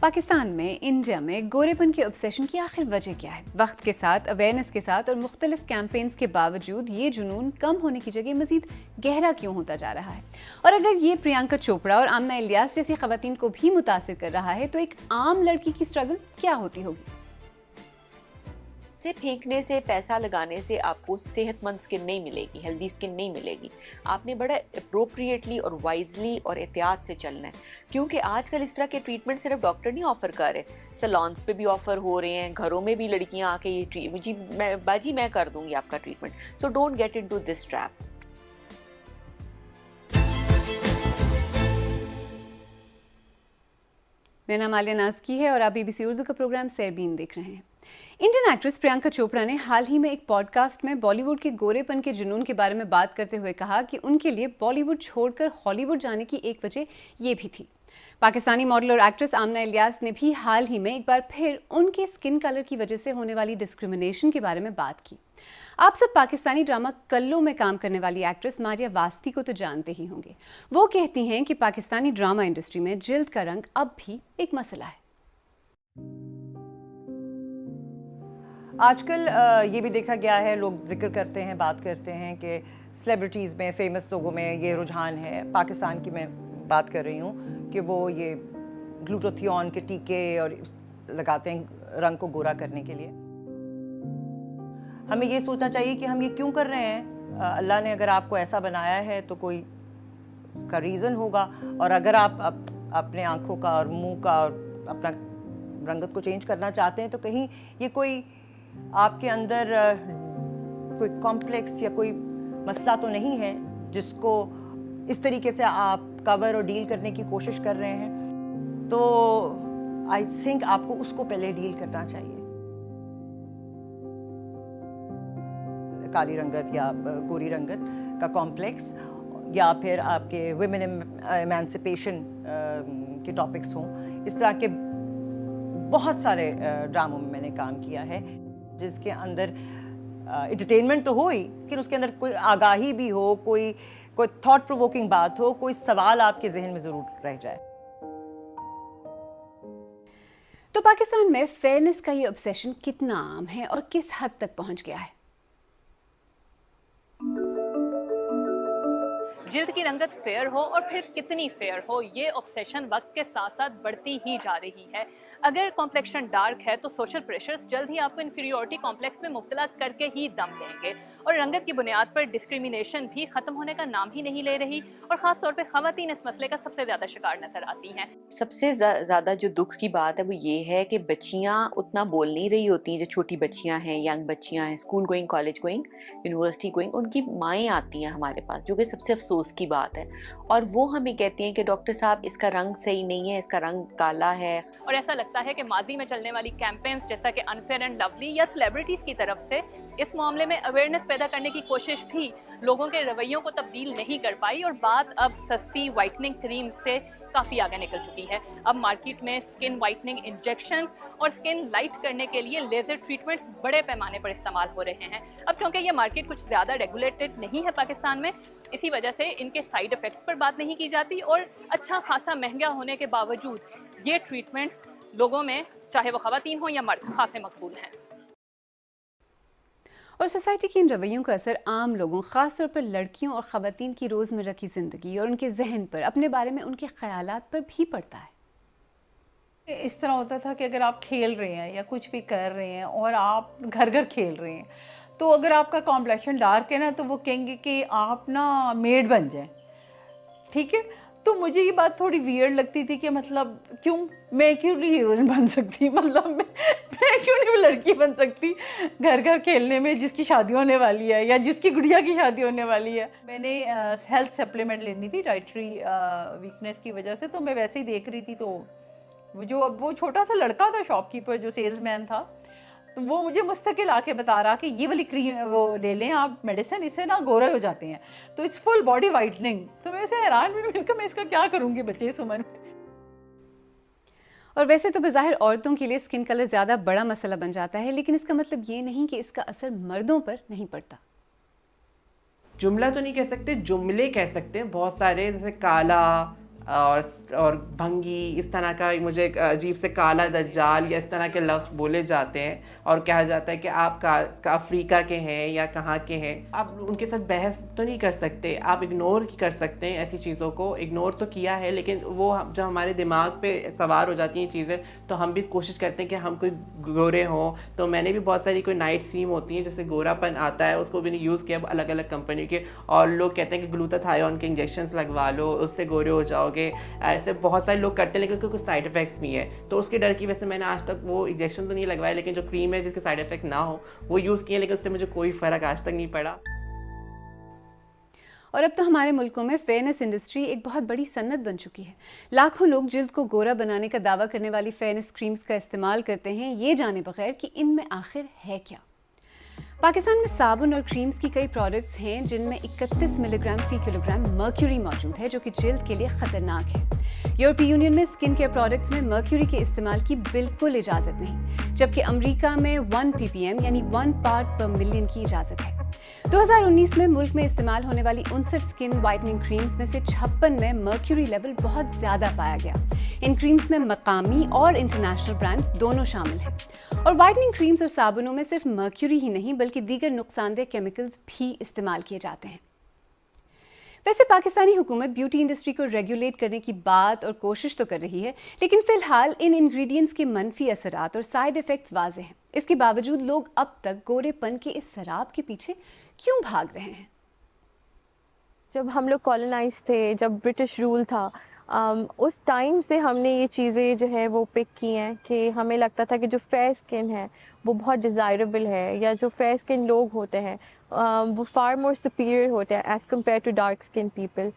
پاکستان میں، انڈیا میں گورےپن کے obsession کی آخر وجہ کیا ہے؟ وقت کے ساتھ، اویئرنیس کے ساتھ اور مختلف کیمپینز کے باوجود یہ جنون کم ہونے کی جگہ مزید گہرا کیوں ہوتا جا رہا ہے؟ اور اگر یہ پرینکا چوپڑا اور آمنہ الیاس جیسی خواتین کو بھی متاثر کر رہا ہے تو ایک عام لڑکی کی اسٹرگل کیا ہوتی ہوگی؟ سے پھینکنے سے، پیسہ لگانے سے آپ کو صحت مند سکن نہیں ملے گی، ہیلدی سکن نہیں ملے گی. آپ نے بڑا اپروپریٹلی اور وائزلی اور احتیاط سے چلنا ہے، کیونکہ آج کل اس طرح کے ٹریٹمنٹ صرف ڈاکٹر نہیں آفر کر رہے، سیلونس پہ بھی آفر ہو رہے ہیں، گھروں میں بھی لڑکیاں آ کے یہ باجی میں کر دوں گی آپ کا treatment. So don't get into this trap. میرا نام عالیہ نازکی ہے اور آپ BBC اردو کا پروگرام سیربین دیکھ رہے ہیں. انڈین ایکٹریس پرینکا چوپڑا نے حال ہی میں ایک پوڈ کاسٹ میں بالی ووڈ کے گورے پن کے جنون کے بارے میں بات کرتے ہوئے کہا کہ ان کے لیے بالی ووڈ چھوڑ کر ہالی ووڈ جانے کی ایک وجہ یہ بھی تھی. پاکستانی ماڈل اور ایکٹریس آمنہ الیاس نے بھی حال ہی میں ایک بار پھر ان کے اسکن کلر کی وجہ سے ہونے والی ڈسکریمنیشن کے بارے میں بات کی. آپ سب پاکستانی ڈرامہ کلو میں کام کرنے والی ایکٹریس ماریہ واسطی کو تو جانتے ہی ہوں گے. وہ کہتی ہیں کہ پاکستانی ڈرامہ انڈسٹری میں جلد کا رنگ اب بھی ایک مسئلہ ہے. آج کل یہ بھی دیکھا گیا ہے، لوگ ذکر کرتے ہیں، بات کرتے ہیں کہ سلیبریٹیز میں، فیمس لوگوں میں یہ رجحان ہے. پاکستان کی میں بات کر رہی ہوں کہ وہ یہ گلوٹوتھیون کے ٹیکے اور لگاتے ہیں رنگ کو گورا کرنے کے لیے. ہمیں یہ سوچنا چاہیے کہ ہم یہ کیوں کر رہے ہیں. اللہ نے اگر آپ کو ایسا بنایا ہے تو کوئی کا ریزن ہوگا، اور اگر آپ اپنے آنکھوں کا اور منہ کا اور اپنا رنگت کو چینج کرنا چاہتے ہیں تو کہیں یہ کوئی آپ کے اندر کوئی کمپلیکس یا کوئی مسئلہ تو نہیں ہے جس کو اس طریقے سے آپ کور اور ڈیل کرنے کی کوشش کر رہے ہیں. تو آئی تھنک آپ کو اس کو پہلے ڈیل کرنا چاہیے. کالی رنگت یا گوری رنگت کا کمپلیکس، یا پھر آپ کے ویمن ایمانسپیشن کے ٹاپکس ہوں. اس طرح کے بہت سارے ڈراموں میں نے کام کیا ہے جس کے اندر انٹرٹینمنٹ تو ہو ہی، لیکن اس کے اندر کوئی آگاہی بھی ہو، کوئی تھاٹ پرووکنگ بات ہو، کوئی سوال آپ کے ذہن میں ضرور رہ جائے. تو پاکستان میں فیئرنیس کا یہ obsession کتنا عام ہے اور کس حد تک پہنچ گیا ہے؟ جلد کی رنگت فیئر ہو اور پھر کتنی فیئر ہو، یہ obsession وقت کے ساتھ ساتھ بڑھتی ہی جا رہی ہے. اگر کمپلیکشن ڈارک ہے تو سوشل پریشرز جلد ہی آپ کو انفیریورٹی کمپلیکس میں مبتلا کر کے ہی دم لیں گے، اور رنگت کی بنیاد پر ڈسکریمنیشن بھی ختم ہونے کا نام ہی نہیں لے رہی، اور خاص طور پہ خواتین اس مسئلے کا سب سے زیادہ شکار نظر آتی ہیں. سب سے زیادہ جو دکھ کی بات ہے وہ یہ ہے کہ بچیاں اتنا بول نہیں رہی ہوتی ہیں. جو چھوٹی بچیاں ہیں، ینگ بچیاں ہیں، school going, college going, university going, ان کی مائیں آتی ہیں ہمارے پاس، جو کہ سب سے افسوس کی بات ہے. اور وہ ہمیں کہتی ہیں کہ ڈاکٹر صاحب اس کا رنگ صحیح نہیں ہے، اس کا رنگ کالا ہے. اور ایسا لگتا ہے کہ ماضی میں چلنے والی کیمپینز جیسا کہ انفیئر اینڈ لولی یا سیلیبریٹیز کی طرف سے اس معاملے میں اویئرنیس پیدا کرنے کی کوشش بھی لوگوں کے رویوں کو تبدیل نہیں کر پائی، اور بات اب سستی وائٹننگ کریم سے کافی آگے نکل چکی ہے. اب مارکیٹ میں سکن وائٹننگ انجیکشنز اور سکن لائٹ کرنے کے لیے لیزر ٹریٹمنٹس بڑے پیمانے پر استعمال ہو رہے ہیں. اب چونکہ یہ مارکیٹ کچھ زیادہ ریگولیٹڈ نہیں ہے پاکستان میں، اسی وجہ سے ان کے سائیڈ افیکٹس پر بات نہیں کی جاتی، اور اچھا خاصا مہنگا ہونے کے باوجود یہ ٹریٹمنٹس لوگوں میں، چاہے وہ خواتین ہوں یا مرد، خاصے مقبول ہیں. اور سوسائٹی کے ان رویوں کا اثر عام لوگوں، خاص طور پر لڑکیوں اور خواتین کی روزمرہ کی زندگی اور ان کے ذہن پر، اپنے بارے میں ان کے خیالات پر بھی پڑتا ہے. اس طرح ہوتا تھا کہ اگر آپ کھیل رہے ہیں یا کچھ بھی کر رہے ہیں اور آپ گھر کھیل رہے ہیں، تو اگر آپ کا کمپلیکشن ڈارک ہے نا تو وہ کہیں گے کہ آپ نا میڈ بن جائیں. ٹھیک ہے، تو مجھے یہ بات تھوڑی ویئرڈ لگتی تھی کہ مطلب میں کیوں نہیں ہیروئن بن سکتی، مطلب میں کیوں نہیں وہ لڑکی بن سکتی گھر کھیلنے میں جس کی شادی ہونے والی ہے یا جس کی گڑیا کی شادی ہونے والی ہے. میں نے ہیلتھ سپلیمنٹ لینی تھی ڈائٹری ویکنیس کی وجہ سے، تو میں ویسے ہی دیکھ رہی تھی، تو وہ چھوٹا سا لڑکا تھا شاپ کیپر جو سیلز مین تھا، تو وہ مجھے مستقل آ کے بتا رہا کہ یہ والی کریم وہ لے لیں آپ میڈیسن، اس سے نا گورے ہو جاتے ہیں، تو اٹس فل باڈی وائٹننگ. تو میں اسے حیران میں اس کا کیا کروں گی بچے اس عمر میں. اور ویسے تو بظاہر عورتوں کے لیے اسکن کلر زیادہ بڑا مسئلہ بن جاتا ہے، لیکن اس کا مطلب یہ نہیں کہ اس کا اثر مردوں پر نہیں پڑتا. جملہ تو نہیں کہہ سکتے، جملے کہہ سکتے ہیں بہت سارے، جیسے کالا، اور بھنگی، اس طرح کا مجھے عجیب سے کالا دجال یا اس طرح کے لفظ بولے جاتے ہیں اور کہا جاتا ہے کہ آپ افریقہ کے ہیں یا کہاں کے ہیں. آپ ان کے ساتھ بحث تو نہیں کر سکتے, آپ اگنور کر سکتے ہیں ایسی چیزوں کو. اگنور تو کیا ہے, لیکن وہ جب ہمارے دماغ پہ سوار ہو جاتی ہیں چیزیں تو ہم بھی کوشش کرتے ہیں کہ ہم کوئی گورے ہوں. تو میں نے بھی بہت ساری کوئی نائٹ سیم ہوتی ہیں جیسے گورا پن آتا ہے, اس کو بھی نہیں یوز کیا الگ الگ کمپنی کے, اور لوگ کہتے ہیں کہ گلوٹاتھیون کے انجیکشنز لگوا لو, اس سے گورے ہو جاؤ گے. ایسے بہت سارے لوگ کرتے ہیں لیکن اس کے کچھ سائڈ افیکٹس بھی ہیں, تو اس کے ڈر کی وجہ سے میں نے آج تک وہ انجیکشن تو نہیں لگوائے, لیکن جو کریم ہے جس کے سائڈ افیکٹ نہ ہو وہ یوز کیے, لیکن اس سے مجھے کوئی فرق آج تک نہیں پڑا. اور اب تو ہمارے ملکوں میں فیئرنیس انڈسٹری ایک بہت بڑی صنعت بن چکی ہے. لاکھوں لوگ جلد کو گورا بنانے کا دعویٰ کرنے والی فیئرنیس کریمز کا استعمال کرتے ہیں, یہ جانے بغیر کہ ان میں آخر ہے کیا. پاکستان میں صابن اور کریمز کی کئی پروڈکٹس ہیں جن میں 31 ملی گرام فی کلو گرام مرکیوری موجود ہے, جو کہ جلد کے لیے خطرناک ہے. یورپی یونین میں اسکن کیئر پروڈکٹس میں مرکیوری کے استعمال کی بالکل اجازت نہیں, جبکہ امریکہ میں 1 ppm یعنی 1 پارٹ پر ملین کی اجازت ہے. 2019 میں ملک میں استعمال ہونے والی 59 اسکن وائٹننگ کریمز میں سے 56 میں مرکیوری لیول بہت زیادہ پایا گیا. ان کریمز میں مقامی اور انٹرنیشنل برانڈز دونوں شامل ہیں. اور وائٹننگ کریمز اور صابنوں میں صرف مرکیوری ہی نہیں بلکہ دیگر نقصان دہ کیمیکلز بھی استعمال کیے جاتے ہیں. ویسے پاکستانی حکومت بیوٹی انڈسٹری کو ریگولیٹ کرنے کی بات اور کوشش تو کر رہی ہے, لیکن فی الحال ان انگریڈینٹس کے منفی اثرات اور سائیڈ ایفیکٹس واضح ہیں. اس کے باوجود لوگ اب تک گورے پن کے اس سراب کے پیچھے کیوں بھاگ رہے ہیں؟ جب ہم لوگ کالونائز تھے, جب برٹش رول تھا, اس ٹائم سے ہم نے یہ چیزیں جو ہے وہ پک کی ہیں کہ ہمیں لگتا تھا کہ جو فیئر اسکن ہے وہ بہت ڈیزائربل ہے, یا جو فیئر اسکن لوگ ہوتے ہیں وہ فار مور سپیریئر ہوتے ہیں as compare to dark skin people.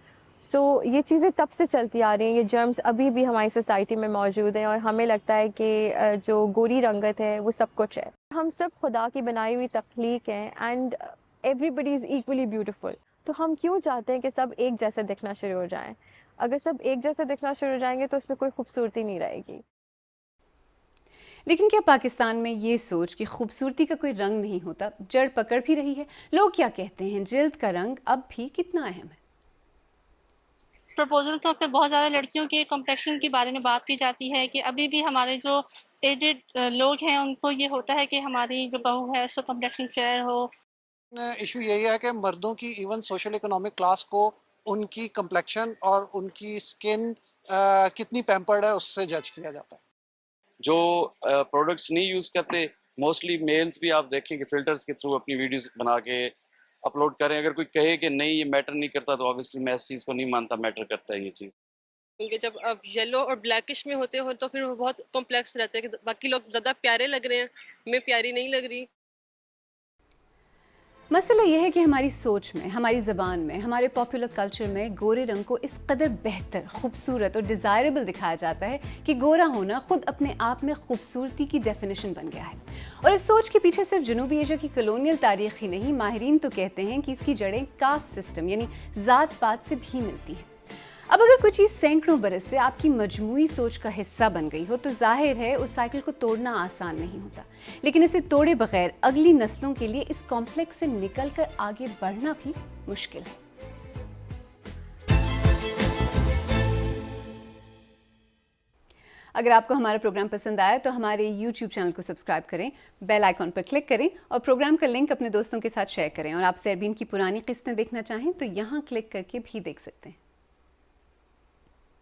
So یہ چیزیں تب سے چلتی آ رہی ہیں, یہ جرمز ابھی بھی ہماری سوسائٹی میں موجود ہیں, اور ہمیں لگتا ہے کہ جو گوری رنگت ہے وہ سب کچھ ہے. ہم سب خدا کی بنائی ہوئی تخلیق ہیں, and everybody is equally beautiful. تو ہم کیوں چاہتے ہیں کہ سب ایک جیسے دکھنا شروع ہو جائیں؟ اگر سب ایک جیسے دکھنا شروع ہو جائیں گے تو اس میں کوئی خوبصورتی نہیں رہے گی. لیکن کیا پاکستان میں یہ سوچ کہ خوبصورتی کا کوئی رنگ نہیں ہوتا جڑ پکڑ بھی رہی ہے؟ لوگ کیا کہتے ہیں, جلد کا رنگ اب بھی کتنا اہم ہے؟ پرپوزل تو پھر بہت زیادہ لڑکیوں کے کمپلیکشن کے بارے میں بات کی جاتی ہے کہ ابھی بھی ہمارے جو ایجڈ لوگ ہیں ان کو یہ ہوتا ہے کہ ہماری جو بہو ہے اس کو کمپلیکشن فیئر ہو. ایشو یہی ہے کہ مردوں کی ایون سوشل اکنامک کلاس کو ان کی کمپلیکشن اور ان کی اسکن کتنی پیمپرڈ ہے اس سے جج کیا جاتا ہے. جو پروڈکٹس نہیں یوز کرتے, موسٹلی میلز بھی آپ دیکھیں کہ فلٹرز کے تھرو اپنی ویڈیوز بنا کے اپلوڈ کریں. اگر کوئی کہے کہ نہیں یہ میٹر نہیں کرتا تو آبویسلی میں اس چیز کو نہیں مانتا میٹر کرتا ہے یہ چیز. کیونکہ جب اب یلو اور بلیکش میں ہوتے ہو تو پھر وہ بہت کمپلیکس رہتے ہیں کہ باقی لوگ زیادہ پیارے لگ رہے ہیں, میں پیاری نہیں لگ رہی. مسئلہ یہ ہے کہ ہماری سوچ میں, ہماری زبان میں, ہمارے پاپولر کلچر میں گورے رنگ کو اس قدر بہتر, خوبصورت اور ڈیزائربل دکھایا جاتا ہے کہ گورا ہونا خود اپنے آپ میں خوبصورتی کی ڈیفینیشن بن گیا ہے. اور اس سوچ کے پیچھے صرف جنوبی ایشیا کی کلونیل تاریخ ہی نہیں, ماہرین تو کہتے ہیں کہ اس کی جڑیں کاسٹ سسٹم یعنی ذات پات سے بھی ملتی ہیں. اب اگر کوئی چیز سینکڑوں برس سے آپ کی مجموعی سوچ کا حصہ بن گئی ہو تو ظاہر ہے اس سائیکل کو توڑنا آسان نہیں ہوتا, لیکن اسے توڑے بغیر اگلی نسلوں کے لیے اس کمپلیکس سے نکل کر آگے بڑھنا بھی مشکل ہے. اگر آپ کو ہمارا پروگرام پسند آیا تو ہمارے YouTube چینل کو سبسکرائب کریں, بیل آئیکن پر کلک کریں اور پروگرام کا لنک اپنے دوستوں کے ساتھ شیئر کریں. اور آپ سیربین کی پرانی قسطیں دیکھنا چاہیں تو یہاں کلک کر کے بھی دیکھ سکتے ہیں.